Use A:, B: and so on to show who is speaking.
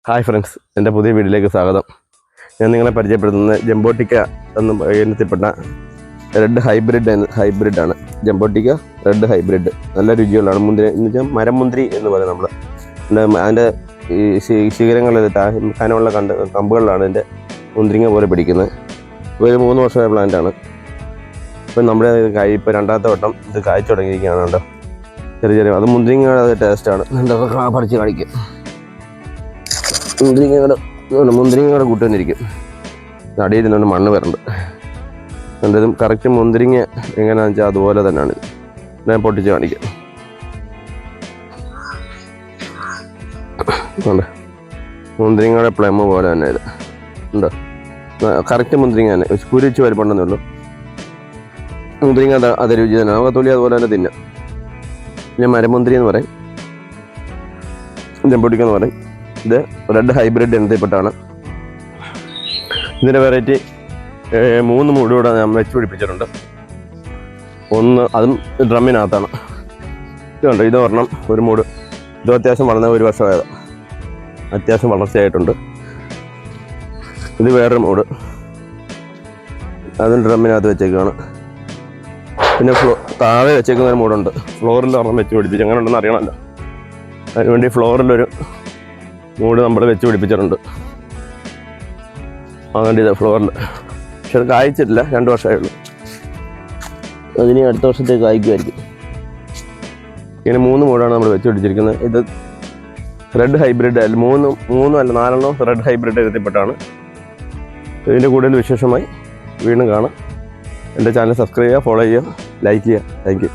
A: Hi friends, എൻ്റെ പുതിയ വീഡിയോയിലേക്ക് സ്വാഗതം. ഞാൻ നിങ്ങളെ പരിചയപ്പെടുത്തുന്നത് ജംബോട്ടിക്ക എന്ന ഇനത്തിൽപ്പെട്ട റെഡ് ഹൈബ്രിഡാണ്. ജംബോട്ടിക്ക റെഡ് ഹൈബ്രിഡ് നല്ല രുചിയുള്ളതാണ്. മുന്തിരി എന്ന് വെച്ചാൽ മരം മുന്തിരി എന്ന് പറയും നമ്മൾ. അതിൻ്റെ ഈ ശിഖരങ്ങളിൽ കനമുള്ള കമ്പുകളിലാണ് ഇതിൻ്റെ മുന്തിരിങ്ങ പോലെ പിടിക്കുന്നത്. ഒരു 3 വർഷമായ പ്ലാന്റാണ്. ഇപ്പം നമ്മുടെ ഇപ്പോൾ രണ്ടാമത്തെ വട്ടം ഇത് കായ്ച്ചു തുടങ്ങിയിരിക്കുകയാണ്. കേട്ടോ, ചെറിയ അത് മുന്തിരിങ്ങയുടെ ടേസ്റ്റാണ്. എന്തൊക്കെ പഠിച്ച് കാണിക്കും. മുന്തിരിങ്ങയുടെ കൂട്ട് തന്നിരിക്കും. അടിയിൽ നിന്നുകൊണ്ട് മണ്ണ് വരണ്ട്. എന്തായാലും കറക്റ്റ് മുന്തിരിങ്ങ എങ്ങനെയാണെന്ന് വെച്ചാൽ അതുപോലെ തന്നെയാണ്. ഞാൻ പൊട്ടിച്ച് കാണിക്കാം. മുന്തിരിങ്ങയുടെ പ്ലം പോലെ തന്നെ ഇത് ഉണ്ടോ? കറക്റ്റ് മുന്തിരിങ്ങ തന്നെ, കുരിച്ച് വരപ്പുണ്ടെന്നേ ഉള്ളൂ. മുന്തിരിങ്ങ അതേ രുചി തന്നെ. നമുക്ക് തൊലി അതുപോലെ തന്നെ തിന്നാം. പിന്നെ മരമുന്തിരി എന്ന് പറയും, ജംബോട്ടിക്ക പറയും. ഇത് റെഡ് ഹൈബ്രിഡ് ഇനത്തിൽപ്പെട്ടാണ്. ഇതിൻ്റെ വെറൈറ്റി 3 മൂടുകൂടെ ഞാൻ വെച്ച് പിടിപ്പിച്ചിട്ടുണ്ട്. ഒന്ന് അതും ഡ്രമ്മിനകത്താണ്. ഇതുണ്ട്, ഇത് ഒരെണ്ണം ഒരു മൂട്. ഇത് അത്യാവശ്യം വളർന്ന 1 വർഷമായത്, അത്യാവശ്യം വളർച്ചയായിട്ടുണ്ട്. ഇത് വേറൊരു മൂട്, അതും ഡ്രമ്മിനകത്ത് വെച്ചേക്കാണ്. പിന്നെ താഴെ വെച്ചേക്കുന്ന ഒരു മൂടുണ്ട്. ഫ്ലോറിൽ ഒരെണ്ണം വെച്ച് പിടിപ്പിച്ചു. എങ്ങനെ ഉണ്ടെന്ന് അറിയണമല്ലോ, അതിനുവേണ്ടി ഫ്ലോറിലൊരു മൂട് നമ്മൾ വെച്ച് പിടിപ്പിച്ചിട്ടുണ്ട്. അങ്ങനെ ഇത് ഫ്ലോറിൽ. പക്ഷെ അത് കായ്ച്ചിട്ടില്ല, 2 വർഷമായുള്ളൂ. അതിന് അടുത്ത വർഷത്തേക്ക് കായ്ക്കുമായിരിക്കും. ഇങ്ങനെ 3 മൂടാണ് നമ്മൾ വെച്ച് പിടിച്ചിരിക്കുന്നത്. ഇത് റെഡ് ഹൈബ്രിഡ് അല്ല, 3 അല്ല 4 റെഡ് ഹൈബ്രിഡ് എത്തിപ്പെട്ടാണ്. ഇതിൻ്റെ കൂടുതൽ വിശേഷമായി വീണ്ടും കാണാം. എൻ്റെ ചാനൽ സബ്സ്ക്രൈബ് ചെയ്യുക, ഫോളോ ചെയ്യുക, ലൈക്ക് ചെയ്യുക. Thank you.